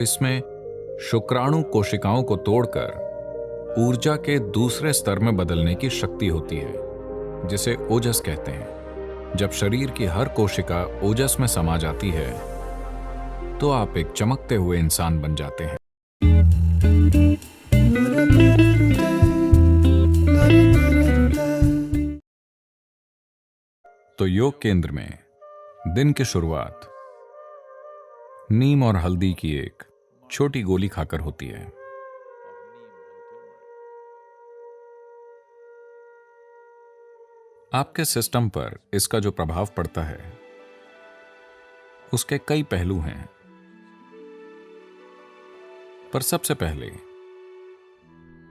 इसमें शुक्राणु कोशिकाओं को तोड़कर ऊर्जा के दूसरे स्तर में बदलने की शक्ति होती है, जिसे ओजस कहते हैं। जब शरीर की हर कोशिका ओजस में समा जाती है तो आप एक चमकते हुए इंसान बन जाते हैं। तो योग केंद्र में दिन की शुरुआत नीम और हल्दी की एक छोटी गोली खाकर होती है। आपके सिस्टम पर इसका जो प्रभाव पड़ता है उसके कई पहलू हैं, पर सबसे पहले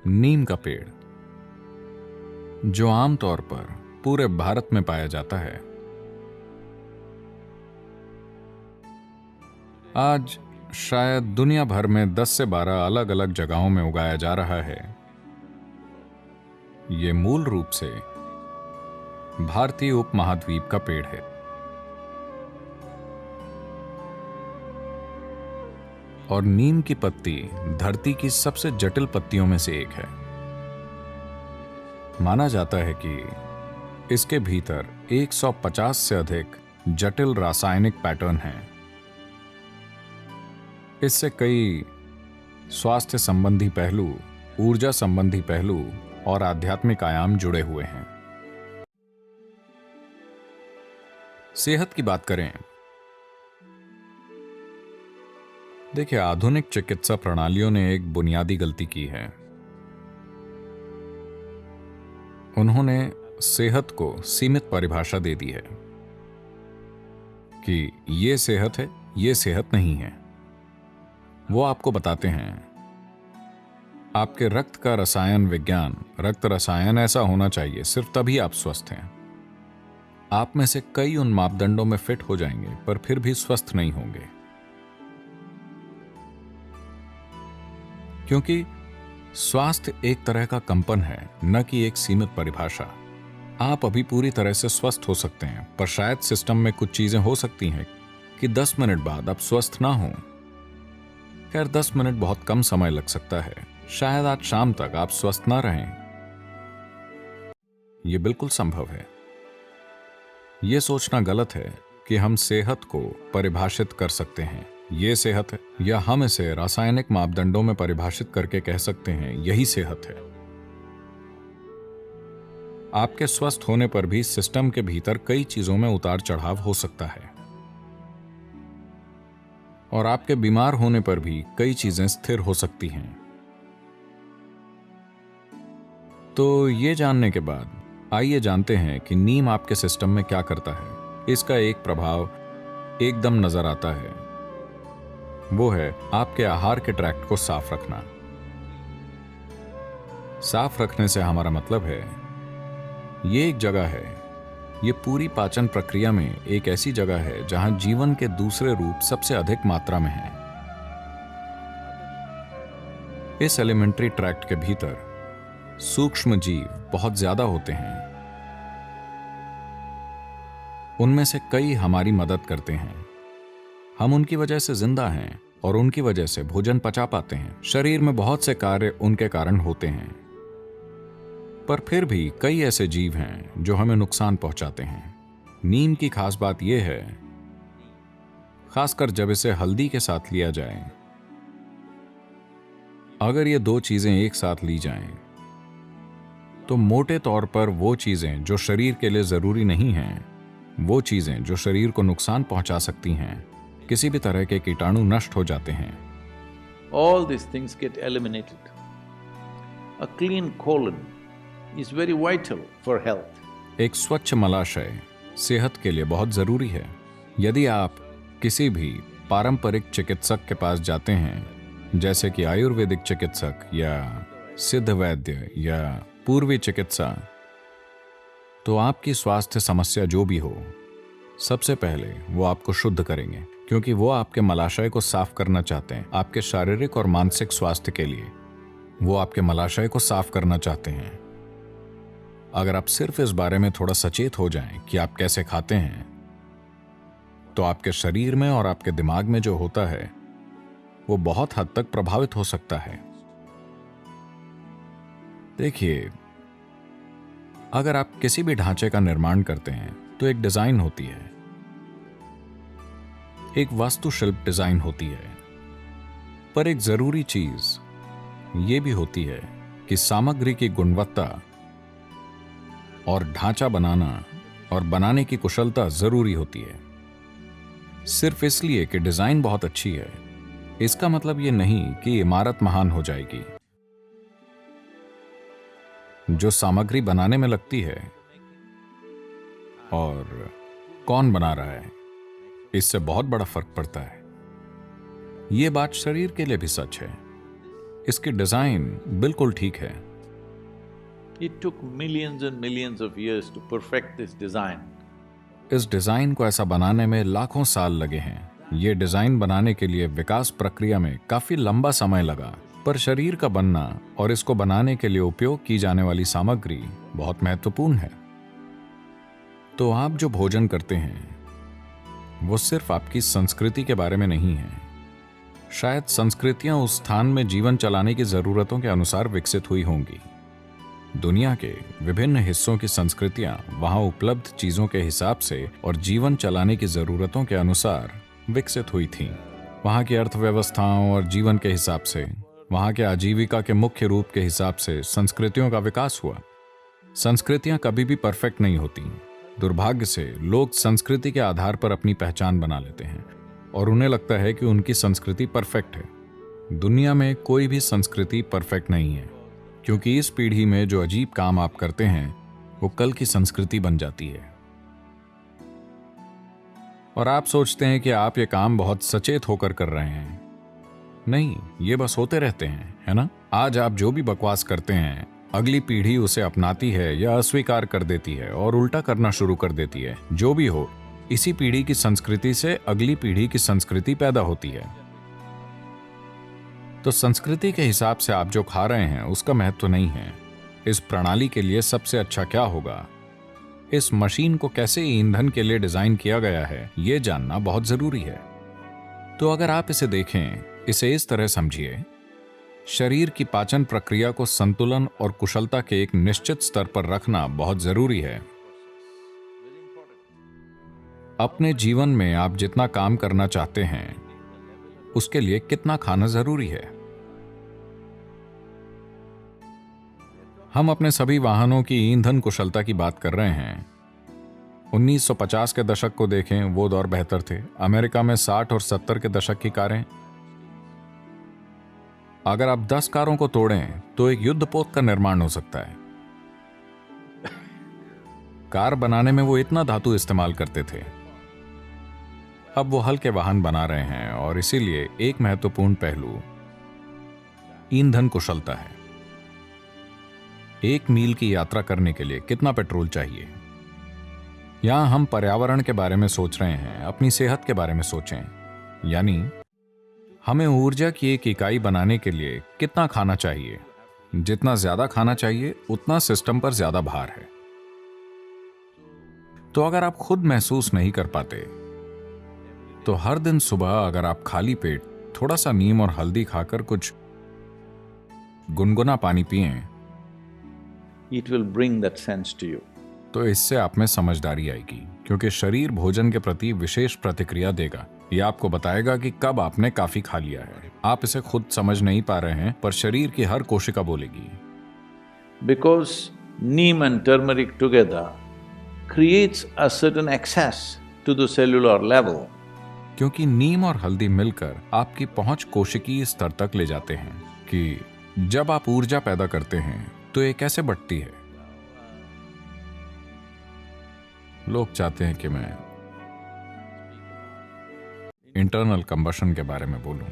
नीम का पेड़, जो आमतौर पर पूरे भारत में पाया जाता है, आज शायद दुनिया भर में 10 से 12 अलग अलग जगहों में उगाया जा रहा है। यह मूल रूप से भारतीय उपमहाद्वीप का पेड़ है। और नीम की पत्ती धरती की सबसे जटिल पत्तियों में से एक है। माना जाता है कि इसके भीतर 150 से अधिक जटिल रासायनिक पैटर्न हैं। इससे कई स्वास्थ्य संबंधी पहलू, ऊर्जा संबंधी पहलू और आध्यात्मिक आयाम जुड़े हुए हैं। सेहत की बात करें, देखिए, आधुनिक चिकित्सा प्रणालियों ने एक बुनियादी गलती की है। उन्होंने सेहत को सीमित परिभाषा दे दी है कि ये सेहत है, ये सेहत नहीं है। वो आपको बताते हैं आपके रक्त का रसायन विज्ञान, रक्त रसायन ऐसा होना चाहिए, सिर्फ तभी आप स्वस्थ हैं। आप में से कई उन मापदंडों में फिट हो जाएंगे पर फिर भी स्वस्थ नहीं होंगे, क्योंकि स्वास्थ्य एक तरह का कंपन है, न कि एक सीमित परिभाषा। आप अभी पूरी तरह से स्वस्थ हो सकते हैं, पर शायद सिस्टम में कुछ चीजें हो सकती हैं कि 10 मिनट बाद आप स्वस्थ ना हो। खैर, 10 मिनट बहुत कम समय लग सकता है, शायद आज शाम तक आप स्वस्थ ना रहें। यह बिल्कुल संभव है। यह सोचना गलत है कि हम सेहत को परिभाषित कर सकते हैं, यह सेहत है, या हम इसे रासायनिक मापदंडों में परिभाषित करके कह सकते हैं यही सेहत है। आपके स्वस्थ होने पर भी सिस्टम के भीतर कई चीजों में उतार चढ़ाव हो सकता है, और आपके बीमार होने पर भी कई चीजें स्थिर हो सकती हैं। तो ये जानने के बाद आइए जानते हैं कि नीम आपके सिस्टम में क्या करता है। इसका एक प्रभाव एकदम नजर आता है, वो है आपके आहार के ट्रैक्ट को साफ रखना। साफ रखने से हमारा मतलब है, ये एक जगह है, ये पूरी पाचन प्रक्रिया में एक ऐसी जगह है जहां जीवन के दूसरे रूप सबसे अधिक मात्रा में हैं। इस एलिमेंट्री ट्रैक्ट के भीतर सूक्ष्म जीव बहुत ज्यादा होते हैं। उनमें से कई हमारी मदद करते हैं। हम उनकी वजह से जिंदा हैं और उनकी वजह से भोजन पचा पाते हैं। शरीर में बहुत से कार्य उनके कारण होते हैं, पर फिर भी कई ऐसे जीव हैं जो हमें नुकसान पहुंचाते हैं। नीम की खास बात यह है, खासकर जब इसे हल्दी के साथ लिया जाए, अगर ये दो चीजें एक साथ ली जाएं, तो मोटे तौर पर वो चीजें जो शरीर के लिए जरूरी नहीं हैं, वो चीजें जो शरीर को नुकसान पहुंचा सकती हैं, किसी भी तरह के कीटाणु नष्ट हो जाते हैं। All these things get eliminated. A clean colon is very vital for health. एक स्वच्छ मलाशय सेहत के लिए बहुत जरूरी है। यदि आप किसी भी पारंपरिक चिकित्सक के पास जाते हैं, जैसे कि आयुर्वेदिक चिकित्सक या सिद्ध वैद्य या पूर्वी चिकित्सा, तो आपकी स्वास्थ्य समस्या जो भी हो, सबसे पहले वो आपको शुद्ध करेंगे, क्योंकि वो आपके मलाशय को साफ करना चाहते हैं। आपके शारीरिक और मानसिक स्वास्थ्य के लिए वो आपके मलाशय को साफ करना चाहते हैं। अगर आप सिर्फ इस बारे में थोड़ा सचेत हो जाएं कि आप कैसे खाते हैं, तो आपके शरीर में और आपके दिमाग में जो होता है वो बहुत हद तक प्रभावित हो सकता है। देखिए, अगर आप किसी भी ढांचे का निर्माण करते हैं तो एक डिजाइन होती है, एक वास्तुशिल्प डिजाइन होती है, पर एक जरूरी चीज ये भी होती है कि सामग्री की गुणवत्ता और ढांचा बनाना और बनाने की कुशलता जरूरी होती है। सिर्फ इसलिए कि डिजाइन बहुत अच्छी है, इसका मतलब ये नहीं कि इमारत महान हो जाएगी। जो सामग्री बनाने में लगती है और कौन बना रहा है, इससे बहुत बड़ा फर्क पड़ता है। यह बात शरीर के लिए भी सच है। इसकी डिजाइन बिल्कुल ठीक है। It took millions and millions of years to perfect this design. इस डिजाइन को ऐसा बनाने में लाखों साल लगे हैं। ये डिजाइन बनाने के लिए विकास प्रक्रिया में काफी लंबा समय लगा, पर शरीर का बनना और इसको बनाने के लिए उपयोग की जाने वाली सामग्री बहुत महत्वपूर्ण है। तो आप जो भोजन करते हैं वो सिर्फ आपकी संस्कृति के बारे में नहीं है। शायद संस्कृतियां उस स्थान में जीवन चलाने की जरूरतों के अनुसार विकसित हुई होंगी। दुनिया के विभिन्न हिस्सों की संस्कृतियां वहां उपलब्ध चीजों के हिसाब से और जीवन चलाने की जरूरतों के अनुसार विकसित हुई थीं। वहां की अर्थव्यवस्थाओं और जीवन के हिसाब से, वहां के आजीविका के मुख्य रूप के हिसाब से संस्कृतियों का विकास हुआ। संस्कृतियां कभी भी परफेक्ट नहीं होती। दुर्भाग्य से लोग संस्कृति के आधार पर अपनी पहचान बना लेते हैं और उन्हें लगता है कि उनकी संस्कृति परफेक्ट है। दुनिया में कोई भी संस्कृति परफेक्ट नहीं है, क्योंकि इस पीढ़ी में जो अजीब काम आप करते हैं वो कल की संस्कृति बन जाती है। और आप सोचते हैं कि आप ये काम बहुत सचेत होकर कर रहे हैं। नहीं, ये बस होते रहते हैं, है ना? आज आप जो भी बकवास करते हैं, अगली पीढ़ी उसे अपनाती है या अस्वीकार कर देती है और उल्टा करना शुरू कर देती है। जो भी हो, इसी पीढ़ी की संस्कृति से अगली पीढ़ी की संस्कृति पैदा होती है। तो संस्कृति के हिसाब से आप जो खा रहे हैं उसका महत्व नहीं है। इस प्रणाली के लिए सबसे अच्छा क्या होगा, इस मशीन को कैसे ईंधन के लिए डिजाइन किया गया है, यह जानना बहुत जरूरी है। तो अगर आप इसे देखें, इसे इस तरह समझिए, शरीर की पाचन प्रक्रिया को संतुलन और कुशलता के एक निश्चित स्तर पर रखना बहुत जरूरी है। अपने जीवन में आप जितना काम करना चाहते हैं उसके लिए कितना खाना जरूरी है। हम अपने सभी वाहनों की ईंधन कुशलता की बात कर रहे हैं। 1950 के दशक को देखें, वो दौर बेहतर थे। अमेरिका में 60 और 70 के दशक की कारें, अगर आप 10 कारों को तोड़ें तो एक युद्धपोत का निर्माण हो सकता है। कार बनाने में वो इतना धातु इस्तेमाल करते थे। अब वो हल्के वाहन बना रहे हैं और इसीलिए एक महत्वपूर्ण पहलू ईंधन कुशलता है। 1 मील की यात्रा करने के लिए कितना पेट्रोल चाहिए? यहां हम पर्यावरण के बारे में सोच रहे हैं, अपनी सेहत के बारे में सोचें। यानी हमें ऊर्जा की एक इकाई बनाने के लिए कितना खाना चाहिए? जितना ज्यादा खाना चाहिए उतना सिस्टम पर ज्यादा भार है। तो अगर आप खुद महसूस नहीं कर पाते तो हर दिन सुबह अगर आप खाली पेट थोड़ा सा नीम और हल्दी खाकर कुछ गुनगुना पानी पिएं, It will bring that sense to you. तो इससे आप में समझदारी आएगी, क्योंकि शरीर भोजन के प्रति विशेष प्रतिक्रिया देगा। यह आपको बताएगा कि कब आपने काफी खा लिया है। आप इसे खुद समझ नहीं पा रहे हैं, पर शरीर की हर कोशिका बोलेगी। Because neem and turmeric together creates a certain access to the cellular level. क्योंकि नीम और हल्दी मिलकर आपकी पहुंच कोशिकीय स्तर तक ले जाते हैं कि जब आप ऊर्जा पैदा करते हैं तो ये कैसे बढ़ती है। लोग चाहते हैं कि मैं इंटरनल कंबशन के बारे में बोलूं।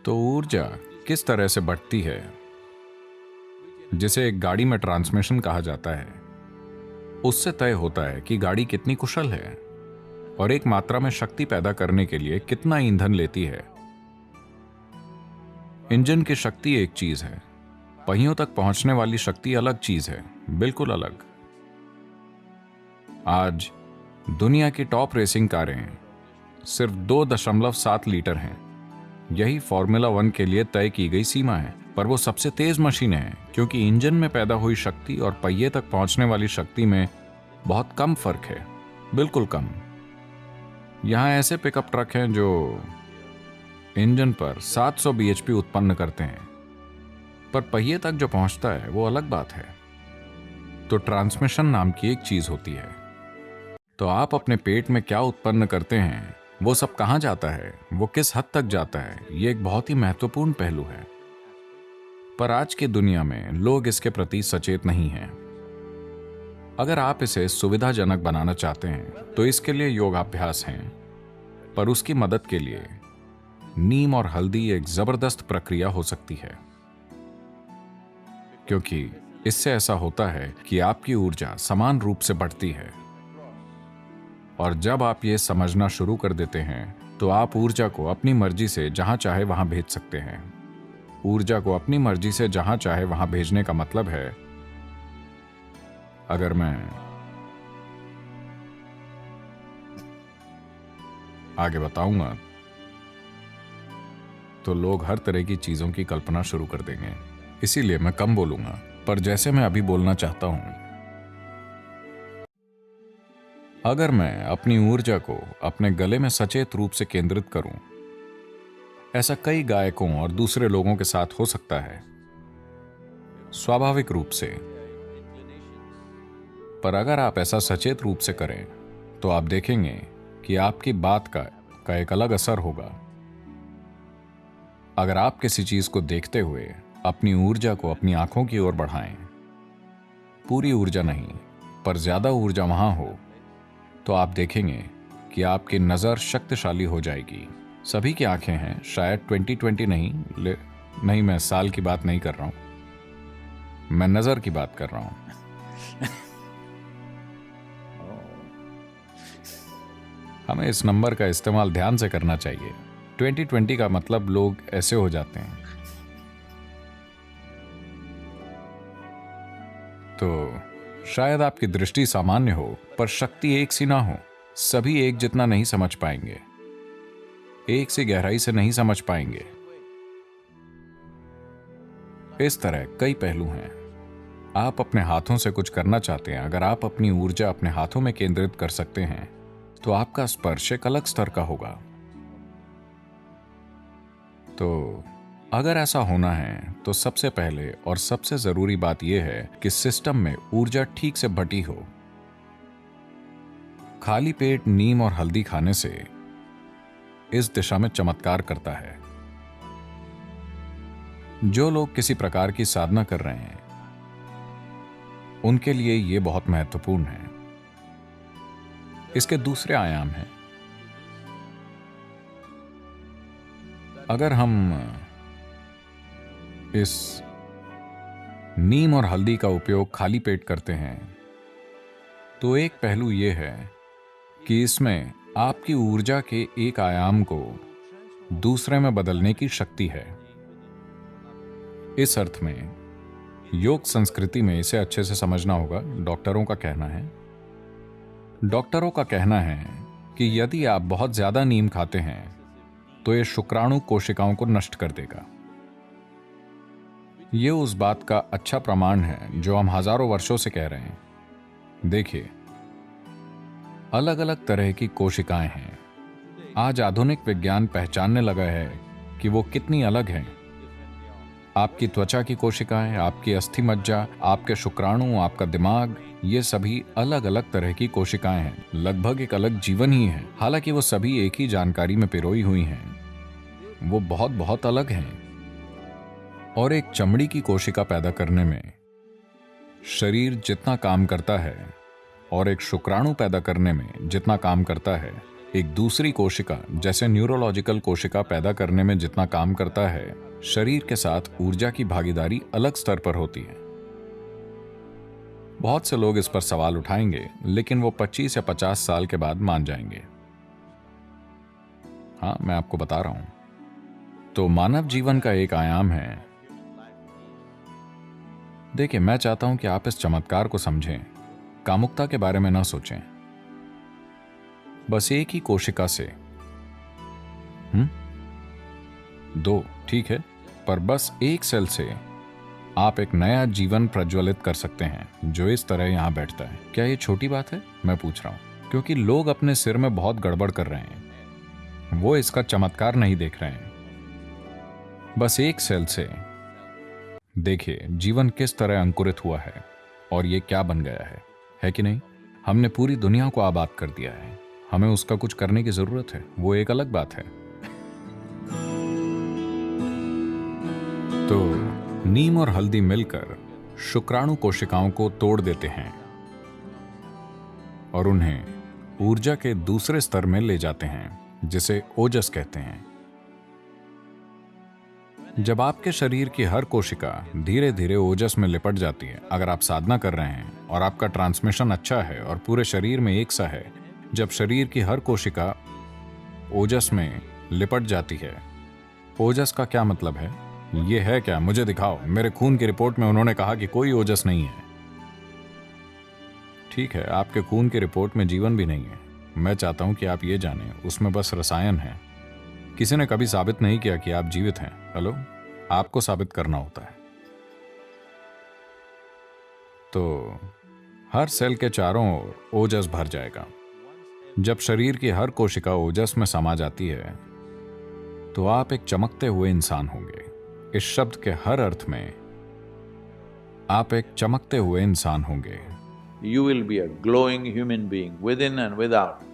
तो ऊर्जा किस तरह से बढ़ती है, जिसे एक गाड़ी में ट्रांसमिशन कहा जाता है, उससे तय होता है कि गाड़ी कितनी कुशल है और एक मात्रा में शक्ति पैदा करने के लिए कितना ईंधन लेती है। इंजन की शक्ति एक चीज है, पहियों तक पहुंचने वाली शक्ति अलग चीज है, बिल्कुल अलग। आज दुनिया की टॉप रेसिंग कारें सिर्फ 2.7 लीटर हैं। यही फॉर्मूला 1 के लिए तय की गई सीमा है, पर वो सबसे तेज मशीन है क्योंकि इंजन में पैदा हुई शक्ति और पहिए तक पहुंचने वाली शक्ति में बहुत कम फर्क है, बिल्कुल कम। यहां ऐसे पिकअप ट्रक हैं जो इंजन पर 700 bhp उत्पन्न करते हैं, पर पहिए तक जो पहुंचता है वो अलग बात है। तो ट्रांसमिशन नाम की एक चीज होती है। तो आप अपने पेट में क्या उत्पन्न करते हैं, वो सब कहां जाता है, वो किस हद तक जाता है, ये एक बहुत ही महत्वपूर्ण पहलू है। पर आज की दुनिया में लोग इसके प्रति सचेत नहीं हैं। अगर आप इसे सुविधाजनक बनाना चाहते हैं तो इसके लिए योगाभ्यास हैं, पर उसकी मदद के लिए नीम और हल्दी एक जबरदस्त प्रक्रिया हो सकती है, क्योंकि इससे ऐसा होता है कि आपकी ऊर्जा समान रूप से बढ़ती है। और जब आप ये समझना शुरू कर देते हैं तो आप ऊर्जा को अपनी मर्जी से जहां चाहे वहां भेज सकते हैं। ऊर्जा को अपनी मर्जी से जहां चाहे वहां भेजने का मतलब है, अगर मैं आगे बताऊंगा तो लोग हर तरह की चीजों की कल्पना शुरू कर देंगे, इसीलिए मैं कम बोलूंगा। पर जैसे मैं अभी बोलना चाहता हूं, अगर मैं अपनी ऊर्जा को अपने गले में सचेत रूप से केंद्रित करूं, ऐसा कई गायकों और दूसरे लोगों के साथ हो सकता है, स्वाभाविक रूप से। पर अगर आप ऐसा सचेत रूप से करें तो आप देखेंगे कि आपकी बात का एक अलग असर होगा। अगर आप किसी चीज को देखते हुए अपनी ऊर्जा को अपनी आंखों की ओर बढ़ाएं, पूरी ऊर्जा नहीं पर ज्यादा ऊर्जा वहां हो, तो आप देखेंगे कि आपकी नजर शक्तिशाली हो जाएगी। सभी की आंखें हैं, शायद 2020 नहीं, मैं साल की बात नहीं कर रहा हूं, मैं नजर की बात कर रहा हूं। हमें इस नंबर का इस्तेमाल ध्यान से करना चाहिए। 2020 का मतलब लोग ऐसे हो जाते हैं। तो शायद आपकी दृष्टि सामान्य हो पर शक्ति एक सी ना हो। सभी एक जितना नहीं समझ पाएंगे, एक सी गहराई से नहीं समझ पाएंगे। इस तरह कई पहलू हैं। आप अपने हाथों से कुछ करना चाहते हैं, अगर आप अपनी ऊर्जा अपने हाथों में केंद्रित कर सकते हैं तो आपका स्पर्श एक अलग स्तर का होगा। तो अगर ऐसा होना है तो सबसे पहले और सबसे जरूरी बात यह है कि सिस्टम में ऊर्जा ठीक से बटी हो। खाली पेट नीम और हल्दी खाने से इस दिशा में चमत्कार करता है। जो लोग किसी प्रकार की साधना कर रहे हैं उनके लिए यह बहुत महत्वपूर्ण है। इसके दूसरे आयाम हैं। अगर हम इस नीम और हल्दी का उपयोग खाली पेट करते हैं तो एक पहलू यह है कि इसमें आपकी ऊर्जा के एक आयाम को दूसरे में बदलने की शक्ति है। इस अर्थ में योग संस्कृति में इसे अच्छे से समझना होगा। डॉक्टरों का कहना है कि यदि आप बहुत ज्यादा नीम खाते हैं तो यह शुक्राणु कोशिकाओं को नष्ट कर देगा। यह उस बात का अच्छा प्रमाण है जो हम हजारों वर्षों से कह रहे हैं। देखिए, अलग अलग तरह की कोशिकाएं हैं। आज आधुनिक विज्ञान पहचानने लगा है कि वो कितनी अलग हैं। आपकी त्वचा की कोशिकाएं, आपकी अस्थि मज्जा, आपके शुक्राणु, आपका दिमाग, ये सभी अलग अलग तरह की कोशिकाएं हैं। लगभग एक अलग जीवन ही है। हालांकि वो सभी एक ही जानकारी में पिरोई हुई हैं, वो बहुत बहुत अलग हैं। और एक चमड़ी की कोशिका पैदा करने में शरीर जितना काम करता है और एक शुक्राणु पैदा करने में जितना काम करता है, एक दूसरी कोशिका जैसे न्यूरोलॉजिकल कोशिका पैदा करने में जितना काम करता है, शरीर के साथ ऊर्जा की भागीदारी अलग स्तर पर होती है। बहुत से लोग इस पर सवाल उठाएंगे, लेकिन वो 25 या 50 साल के बाद मान जाएंगे। हाँ, मैं आपको बता रहा हूं। तो मानव जीवन का एक आयाम है। देखिए, मैं चाहता हूं कि आप इस चमत्कार को समझें। कामुकता के बारे में ना सोचें। बस एक ही कोशिका से 2, ठीक है, पर बस एक सेल से आप एक नया जीवन प्रज्वलित कर सकते हैं जो इस तरह यहां बैठता है। क्या ये छोटी बात है? मैं पूछ रहा हूं, क्योंकि लोग अपने सिर में बहुत गड़बड़ कर रहे हैं। वो इसका चमत्कार नहीं देख रहे हैं। बस एक सेल से देखिए जीवन किस तरह अंकुरित हुआ है और ये क्या बन गया है कि नहीं? हमने पूरी दुनिया को आबाद कर दिया है। हमें उसका कुछ करने की जरूरत है, वो एक अलग बात है। तो नीम और हल्दी मिलकर शुक्राणु कोशिकाओं को तोड़ देते हैं और उन्हें ऊर्जा के दूसरे स्तर में ले जाते हैं जिसे ओजस कहते हैं। जब आपके शरीर की हर कोशिका धीरे धीरे ओजस में लिपट जाती है, अगर आप साधना कर रहे हैं और आपका ट्रांसमिशन अच्छा है और पूरे शरीर में एक सा है, जब शरीर की हर कोशिका ओजस में लिपट जाती है। ओजस का क्या मतलब है? ये है क्या? मुझे दिखाओ। मेरे खून की रिपोर्ट में उन्होंने कहा कि कोई ओजस नहीं है। ठीक है, आपके खून की रिपोर्ट में जीवन भी नहीं है। मैं चाहता हूं कि आप ये जानें, उसमें बस रसायन है। किसी ने कभी साबित नहीं किया कि आप जीवित हैं। हेलो, आपको साबित करना होता है। तो हर सेल के चारों ओर ओजस भर जाएगा। जब शरीर की हर कोशिका ओजस में समा जाती है तो आप एक चमकते हुए इंसान होंगे। इस शब्द के हर अर्थ में आप एक चमकते हुए इंसान होंगे। You will be a glowing human being within and without.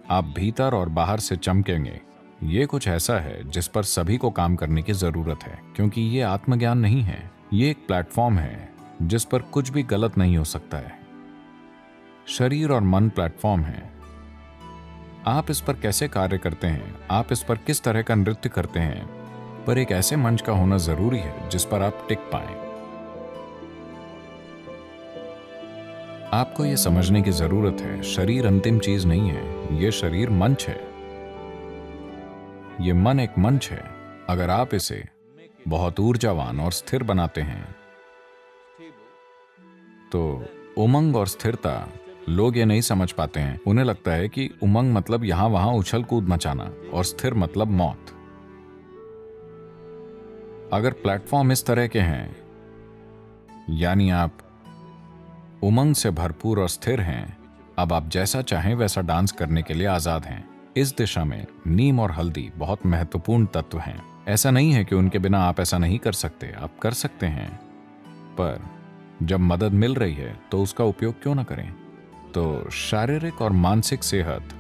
आप भीतर और बाहर से चमकेंगे। ये कुछ ऐसा है जिस पर सभी को काम करने की जरूरत है, क्योंकि ये आत्मज्ञान नहीं है। ये एक प्लेटफॉर्म है जिस पर कुछ भी गलत नहीं हो सकता है। शरीर और मन प्लेटफॉर्म है। आप इस पर कैसे कार्य करते हैं, आप इस पर किस तरह का नृत्य करते हैं, पर एक ऐसे मंच का होना जरूरी है जिस पर आप टिक पाएं। आपको यह समझने की जरूरत है, शरीर अंतिम चीज नहीं है, यह शरीर मंच है। यह मन एक मंच है। अगर आप इसे बहुत ऊर्जावान और स्थिर बनाते हैं तो उमंग और स्थिरता, लोग ये नहीं समझ पाते हैं। उन्हें लगता है कि उमंग मतलब यहां वहां उछल कूद मचाना और स्थिर मतलब मौत। अगर प्लेटफॉर्म इस तरह के हैं, यानी आप उमंग से भरपूर और स्थिर हैं, अब आप जैसा चाहें वैसा डांस करने के लिए आजाद हैं। इस दिशा में नीम और हल्दी बहुत महत्वपूर्ण तत्व हैं। ऐसा नहीं है कि उनके बिना आप ऐसा नहीं कर सकते, आप कर सकते हैं, पर जब मदद मिल रही है तो उसका उपयोग क्यों ना करें? तो शारीरिक और मानसिक सेहत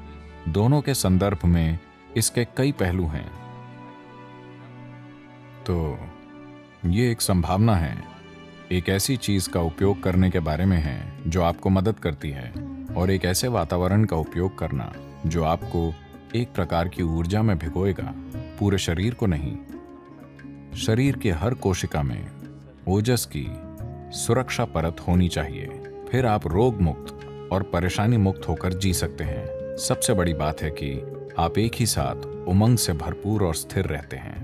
दोनों के संदर्भ में इसके कई पहलू हैं। तो ये एक संभावना है, एक ऐसी चीज का उपयोग करने के बारे में है जो आपको मदद करती है, और एक ऐसे वातावरण का उपयोग करना जो आपको एक प्रकार की ऊर्जा में भिगोएगा, पूरे शरीर को नहीं। शरीर के हर कोशिका में ओजस की सुरक्षा परत होनी चाहिए, फिर आप रोग मुक्त और परेशानी मुक्त होकर जी सकते हैं। सबसे बड़ी बात है कि आप एक ही साथ उमंग से भरपूर और स्थिर रहते हैं।